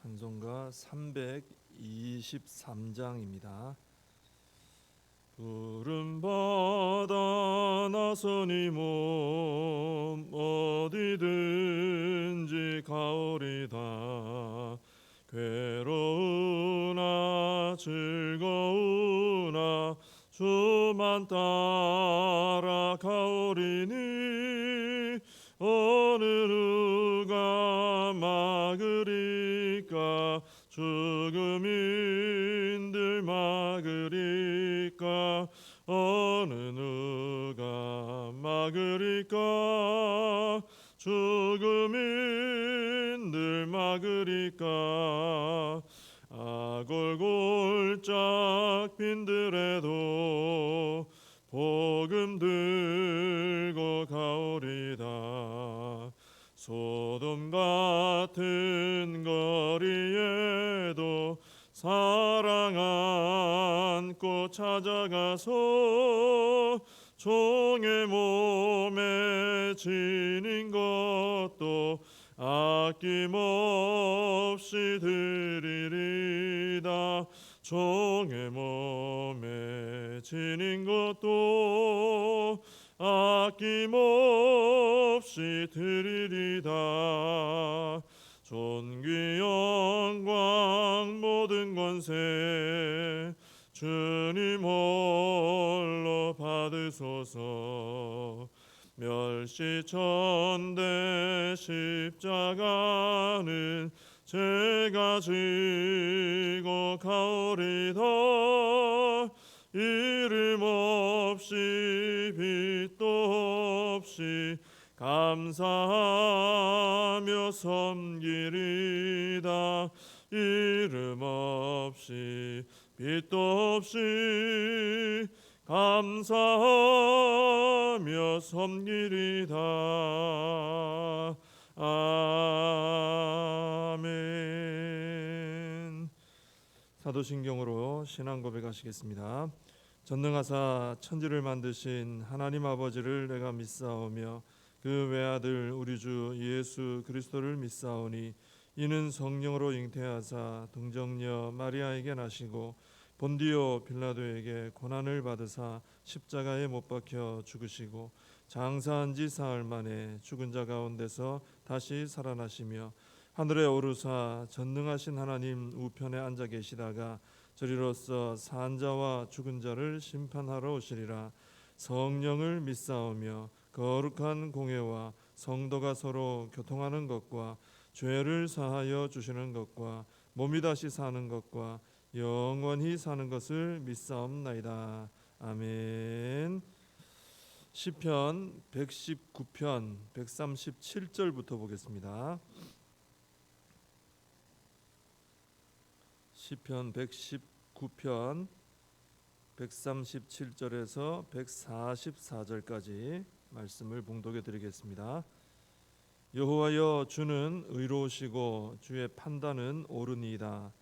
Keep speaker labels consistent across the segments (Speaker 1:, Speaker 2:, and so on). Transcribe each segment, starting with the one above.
Speaker 1: 찬송가 323장입니다. 푸른 바다 나서니 몸 어디든지 가오리다. 괴로우나 즐거우나 주만 따라 가오리니 어느 누가 막으리까. 죽음인들 막으리까. 어느 누가 막으리까. 죽음인들 막으리까. 아골골짝 빈들에도 복음 들고 가오리다. 소돔 같은 거리에도 사랑 안고 찾아가서 종의 몸에 지닌 것도 아낌없이 드리리다. 종의 몸에 지닌 것도 아낌없이 드리리다. 존귀 영광 모든 권세 주님 홀로 받으소서. 멸시천대 십자가는 제가 지고 가오리다. 이름 없이 빛도 없이 감사하며 섬기리다. 이름 없이 빛도 없이 감사하며 섬기리다. 아멘. 사도신경으로 신앙 고백하시겠습니다. 전능하사 천지를 만드신 하나님 아버지를 내가 믿사오며 그 외아들 우리 주 예수 그리스도를 믿사오니 이는 성령으로 잉태하사 동정녀 마리아에게 나시고 본디오 빌라도에게 고난을 받으사 십자가에 못 박혀 죽으시고 장사한 지 사흘 만에 죽은 자 가운데서 다시 살아나시며 하늘에 오르사 전능하신 하나님 우편에 앉아 계시다가 저리로서 산 자와 죽은 자를 심판하러 오시리라. 성령을 믿사오며 거룩한 공회와 성도가 서로 교통하는 것과 죄를 사하여 주시는 것과 몸이 다시 사는 것과 영원히 사는 것을 믿사옵나이다. 아멘. 시편 119편 137절부터 보겠습니다. 시편 119편 137절에서 144절까지 말씀을 봉독해 드리겠습니다. 여호와여, 주는 의로우시고 주의 판단은 옳으니이다.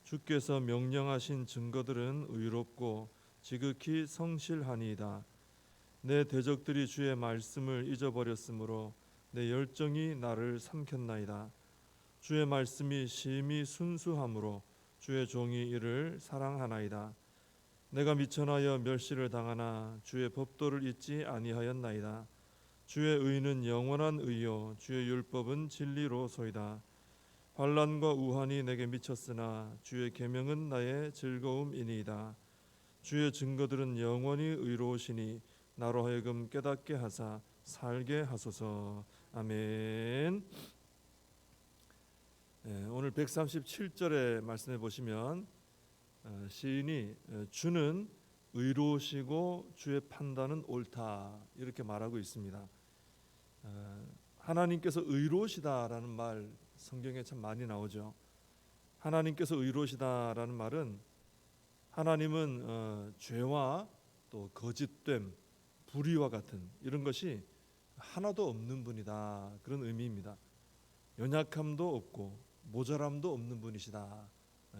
Speaker 1: 주께서 명령하신 증거들은 의롭고 지극히 성실하니이다. 내 대적들이 주의 말씀을 잊어버렸으므로 내 열정이 나를 삼켰나이다. 주의 말씀이 심히 순수하므로 주의 종이 이를 사랑하나이다. 내가 미천하여 멸시를 당하나 주의 법도를 잊지 아니하였나이다. 주의 의는 영원한 의요 주의 율법은 진리로소이다. 환난과 우환이 내게 미쳤으나 주의 계명은 나의 즐거움이니이다. 주의 증거들은 영원히 의로우시니 나로 하여금 깨닫게 하사 살게 하소서. 아멘. 오늘 137절의 말씀해 보시면 시인이 주는 의로우시고 주의 판단은 옳다 이렇게 말하고 있습니다. 하나님께서 의로우시다라는 말 성경에 참 많이 나오죠. 하나님께서 의로우시다라는 말은 하나님은 죄와 또 거짓됨, 불의와 같은 이런 것이 하나도 없는 분이다, 그런 의미입니다. 연약함도 없고 모자람도 없는 분이시다,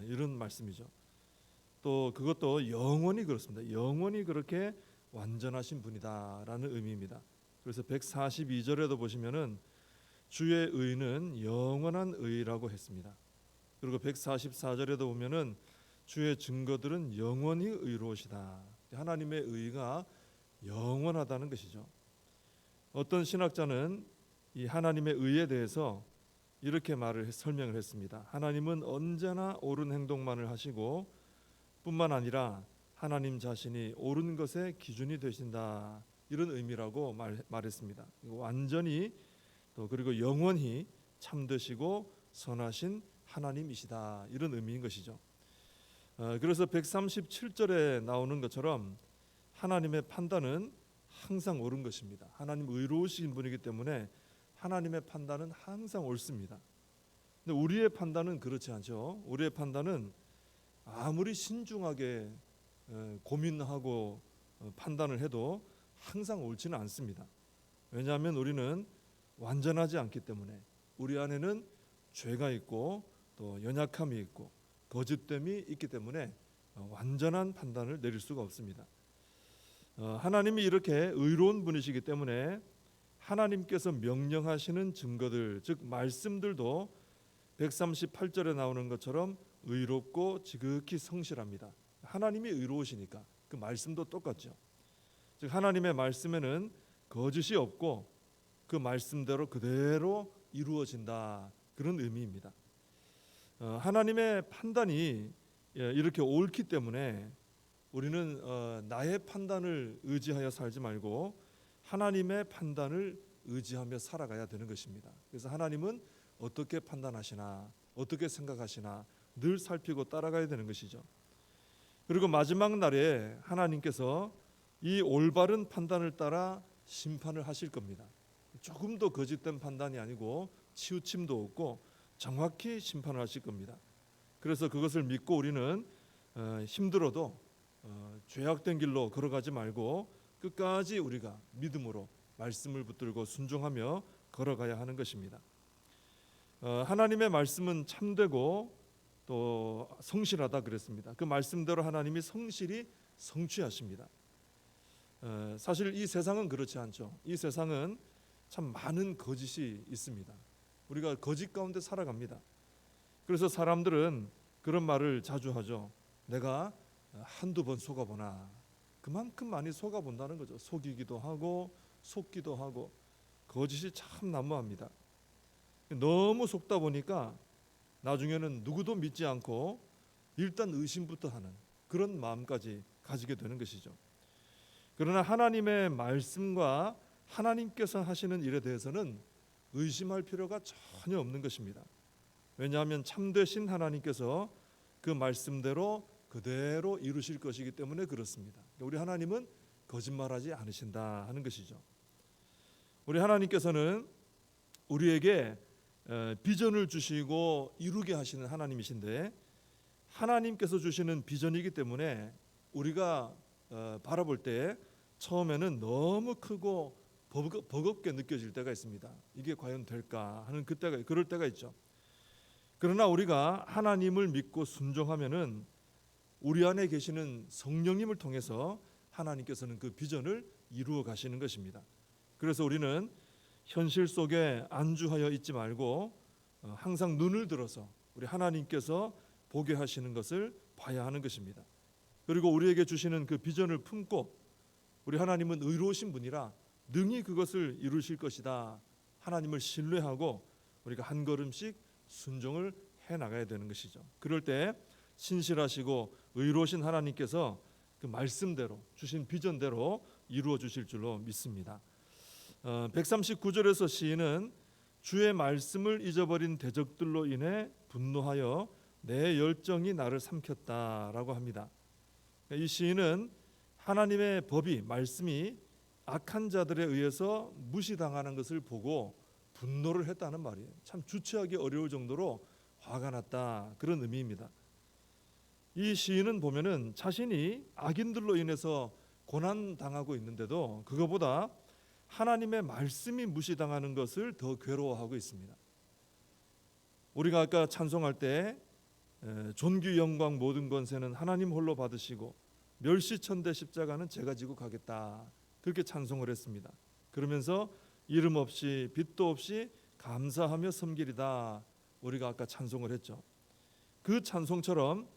Speaker 1: 이런 말씀이죠. 또 그것도 영원히 그렇습니다. 영원히 그렇게 완전하신 분이다라는 의미입니다. 그래서 142절에도 보시면은 주의 의는 영원한 의라고 했습니다. 그리고 144절에도 보면은 주의 증거들은 영원히 의로우시다. 하나님의 의가 영원하다는 것이죠. 어떤 신학자는 이 하나님의 의에 대해서 이렇게 설명을 했습니다. 하나님은 언제나 옳은 행동만을 하시고 뿐만 아니라 하나님 자신이 옳은 것의 기준이 되신다. 이런 의미라고 말했습니다. 완전히 또 그리고 영원히 참되시고 선하신 하나님이시다. 이런 의미인 것이죠. 그래서 137절에 나오는 것처럼 하나님의 판단은 항상 옳은 것입니다. 하나님 의로우신 분이기 때문에 하나님의 판단은 항상 옳습니다. 근데 우리의 판단은 그렇지 않죠. 우리의 판단은 아무리 신중하게 고민하고 판단을 해도 항상 옳지는 않습니다. 왜냐하면 우리는 완전하지 않기 때문에 우리 안에는 죄가 있고 또 연약함이 있고 거짓됨이 있기 때문에 완전한 판단을 내릴 수가 없습니다. 하나님이 이렇게 의로운 분이시기 때문에 하나님께서 명령하시는 증거들, 즉 말씀들도 138절에 나오는 것처럼 의롭고 지극히 성실합니다. 하나님이 의로우시니까 그 말씀도 똑같죠. 즉 하나님의 말씀에는 거짓이 없고 그 말씀대로 그대로 이루어진다. 그런 의미입니다. 하나님의 판단이 이렇게 옳기 때문에 우리는 나의 판단을 의지하여 살지 말고 하나님의 판단을 의지하며 살아가야 되는 것입니다. 그래서 하나님은 어떻게 판단하시나, 어떻게 생각하시나 늘 살피고 따라가야 되는 것이죠. 그리고 마지막 날에 하나님께서 이 올바른 판단을 따라 심판을 하실 겁니다. 조금도 거짓된 판단이 아니고 치우침도 없고 정확히 심판을 하실 겁니다. 그래서 그것을 믿고 우리는 힘들어도 죄악된 길로 걸어가지 말고 끝까지 우리가 믿음으로 말씀을 붙들고 순종하며 걸어가야 하는 것입니다. 하나님의 말씀은 참되고 또 성실하다 그랬습니다. 그 말씀대로 하나님이 성실히 성취하십니다. 사실 이 세상은 그렇지 않죠. 이 세상은 참 많은 거짓이 있습니다. 우리가 거짓 가운데 살아갑니다. 그래서 사람들은 그런 말을 자주 하죠. 내가 한두 번 속아보나. 그만큼 많이 속아본다는 거죠. 속이기도 하고 속기도 하고 거짓이 참 난무합니다. 너무 속다 보니까 나중에는 누구도 믿지 않고 일단 의심부터 하는 그런 마음까지 가지게 되는 것이죠. 그러나 하나님의 말씀과 하나님께서 하시는 일에 대해서는 의심할 필요가 전혀 없는 것입니다. 왜냐하면 참되신 하나님께서 그 말씀대로 그대로 이루실 것이기 때문에 그렇습니다. 우리 하나님은 거짓말하지 않으신다 하는 것이죠. 우리 하나님께서는 우리에게 비전을 주시고 이루게 하시는 하나님이신데 하나님께서 주시는 비전이기 때문에 우리가 바라볼 때 처음에는 너무 크고 버겁게 느껴질 때가 있습니다. 이게 과연 될까 하는 그럴 때가 있죠. 그러나 우리가 하나님을 믿고 순종하면은 우리 안에 계시는 성령님을 통해서 하나님께서는 그 비전을 이루어 가시는 것입니다. 그래서 우리는 현실 속에 안주하여 있지 말고 항상 눈을 들어서 우리 하나님께서 보게 하시는 것을 봐야 하는 것입니다. 그리고 우리에게 주시는 그 비전을 품고 우리 하나님은 의로우신 분이라 능히 그것을 이루실 것이다. 하나님을 신뢰하고 우리가 한 걸음씩 순종을 해 나가야 되는 것이죠. 그럴 때 신실하시고 의로우신 하나님께서 그 말씀대로 주신 비전대로 이루어 주실 줄로 믿습니다. 139절에서 시인은 주의 말씀을 잊어버린 대적들로 인해 분노하여 내 열정이 나를 삼켰다라고 합니다. 이 시인은 하나님의 법이 말씀이 악한 자들에 의해서 무시당하는 것을 보고 분노를 했다는 말이에요. 참 주체하기 어려울 정도로 화가 났다 그런 의미입니다. 이 시인은 보면은 자신이 악인들로 인해서 고난 당하고 있는데도 그거보다 하나님의 말씀이 무시당하는 것을 더 괴로워하고 있습니다. 우리가 아까 찬송할 때 존귀 영광 모든 권세는 하나님 홀로 받으시고 멸시천대 십자가는 제가 지고 가겠다 그렇게 찬송을 했습니다. 그러면서 이름 없이 빛도 없이 감사하며 섬기리다 우리가 아까 찬송을 했죠. 그 찬송처럼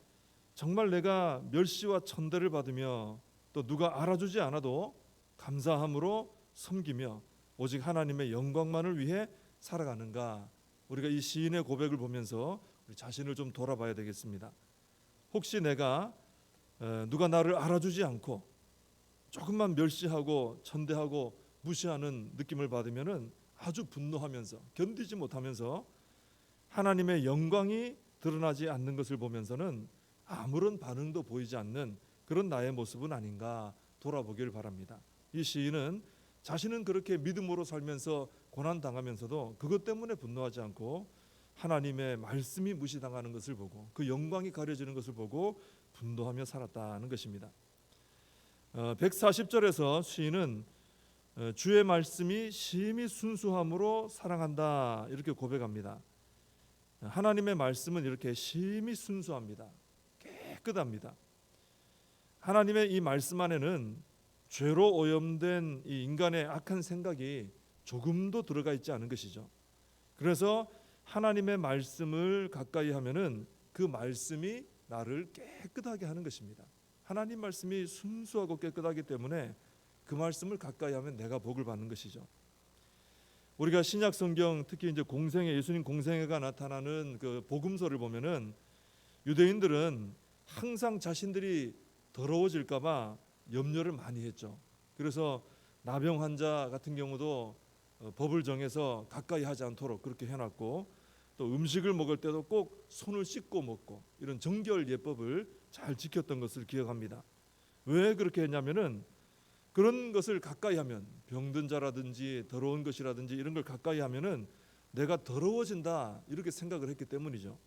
Speaker 1: 정말 내가 멸시와 천대를 받으며 또 누가 알아주지 않아도 감사함으로 섬기며 오직 하나님의 영광만을 위해 살아가는가? 우리가 이 시인의 고백을 보면서 우리 자신을 좀 돌아봐야 되겠습니다. 혹시 내가 누가 나를 알아주지 않고 조금만 멸시하고 천대하고 무시하는 느낌을 받으면은 아주 분노하면서 견디지 못하면서 하나님의 영광이 드러나지 않는 것을 보면서는 아무런 반응도 보이지 않는 그런 나의 모습은 아닌가 돌아보길 바랍니다. 이 시인은 자신은 그렇게 믿음으로 살면서 고난 당하면서도 그것 때문에 분노하지 않고 하나님의 말씀이 무시당하는 것을 보고 그 영광이 가려지는 것을 보고 분노하며 살았다는 것입니다. 140절에서 시인은 주의 말씀이 심히 순수함으로 사랑한다 이렇게 고백합니다. 하나님의 말씀은 이렇게 심히 순수합니다. 깨끗합니다. 하나님의 이 말씀 안에는 죄로 오염된 이 인간의 악한 생각이 조금도 들어가 있지 않은 것이죠. 그래서 하나님의 말씀을 가까이 하면은 그 말씀이 나를 깨끗하게 하는 것입니다. 하나님 말씀이 순수하고 깨끗하기 때문에 그 말씀을 가까이 하면 내가 복을 받는 것이죠. 우리가 신약 성경 특히 이제 공생애 예수님 공생애가 나타나는 그 복음서를 보면은 유대인들은 항상 자신들이 더러워질까봐 염려를 많이 했죠. 그래서 나병 환자 같은 경우도 법을 정해서 가까이 하지 않도록 그렇게 해놨고 또 음식을 먹을 때도 꼭 손을 씻고 먹고 이런 정결 예법을 잘 지켰던 것을 기억합니다. 왜 그렇게 했냐면은 그런 것을 가까이 하면 병든 자라든지 더러운 것이라든지 이런 걸 가까이 하면은 내가 더러워진다 이렇게 생각을 했기 때문이죠.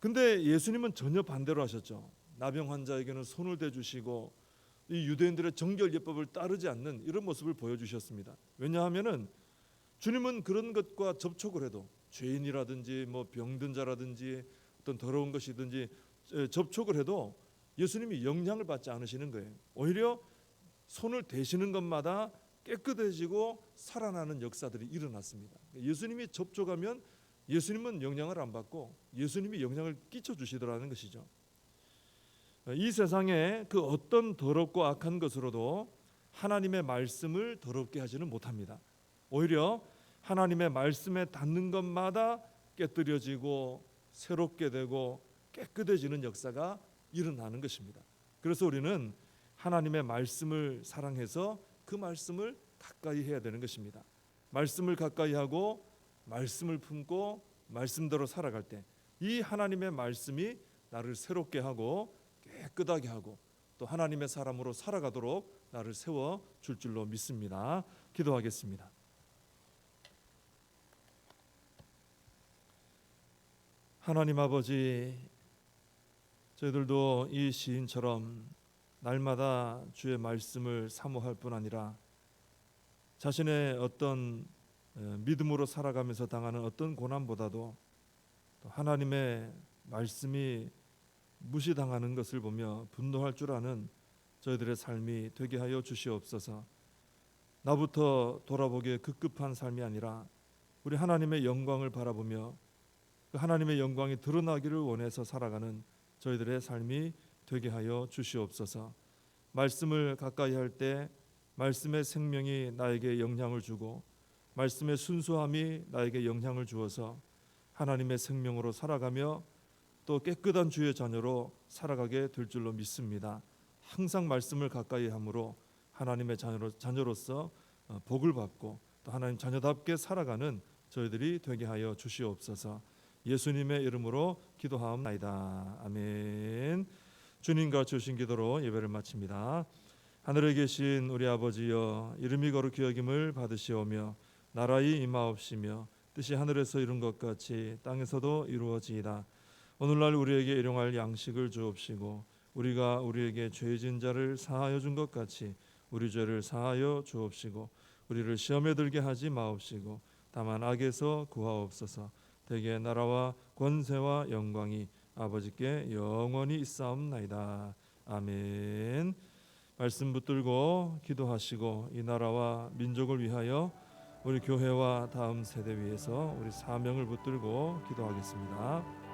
Speaker 1: 근데 예수님은 전혀 반대로 하셨죠. 나병 환자에게는 손을 대주시고 이 유대인들의 정결 예법을 따르지 않는 이런 모습을 보여주셨습니다. 왜냐하면은 주님은 그런 것과 접촉을 해도 죄인이라든지 뭐 병든 자라든지 어떤 더러운 것이든지 접촉을 해도 예수님이 영향을 받지 않으시는 거예요. 오히려 손을 대시는 것마다 깨끗해지고 살아나는 역사들이 일어났습니다. 예수님이 접촉하면 예수님은 영향을 안 받고 예수님이 영향을 끼쳐주시더라는 것이죠. 이 세상에 그 어떤 더럽고 악한 것으로도 하나님의 말씀을 더럽게 하지는 못합니다. 오히려 하나님의 말씀에 닿는 것마다 깨뜨려지고 새롭게 되고 깨끗해지는 역사가 일어나는 것입니다. 그래서 우리는 하나님의 말씀을 사랑해서 그 말씀을 가까이 해야 되는 것입니다. 말씀을 가까이 하고 말씀을 품고 말씀대로 살아갈 때 이 하나님의 말씀이 나를 새롭게 하고 깨끗하게 하고 또 하나님의 사람으로 살아가도록 나를 세워 줄 줄로 믿습니다. 기도하겠습니다. 하나님 아버지, 저희들도 이 시인처럼 날마다 주의 말씀을 사모할 뿐 아니라 자신의 어떤 믿음으로 살아가면서 당하는 어떤 고난보다도 또 하나님의 말씀이 무시당하는 것을 보며 분노할 줄 아는 저희들의 삶이 되게 하여 주시옵소서. 나부터 돌아보기에 급급한 삶이 아니라 우리 하나님의 영광을 바라보며 그 하나님의 영광이 드러나기를 원해서 살아가는 저희들의 삶이 되게 하여 주시옵소서. 말씀을 가까이 할 때 말씀의 생명이 나에게 영향을 주고 말씀의 순수함이 나에게 영향을 주어서 하나님의 생명으로 살아가며 또 깨끗한 주의 자녀로 살아가게 될 줄로 믿습니다. 항상 말씀을 가까이 함으로 하나님의 자녀로서 복을 받고 또 하나님 자녀답게 살아가는 저희들이 되게 하여 주시옵소서. 예수님의 이름으로 기도하옵나이다. 아멘. 주님과 주신 기도로 예배를 마칩니다. 하늘에 계신 우리 아버지여, 이름이 거룩히 여김을 받으시오며 나라의 임하옵시며 뜻이 하늘에서 이룬 것 같이 땅에서도 이루어지이다. 오늘날 우리에게 일용할 양식을 주옵시고 우리가 우리에게 죄진 자를 사하여 준 것 같이 우리 죄를 사하여 주옵시고 우리를 시험에 들게 하지 마옵시고 다만 악에서 구하옵소서. 대개 나라와 권세와 영광이 아버지께 영원히 있사옵나이다. 아멘. 말씀 붙들고 기도하시고 이 나라와 민족을 위하여 우리 교회와 다음 세대 위해서 우리 사명을 붙들고 기도하겠습니다.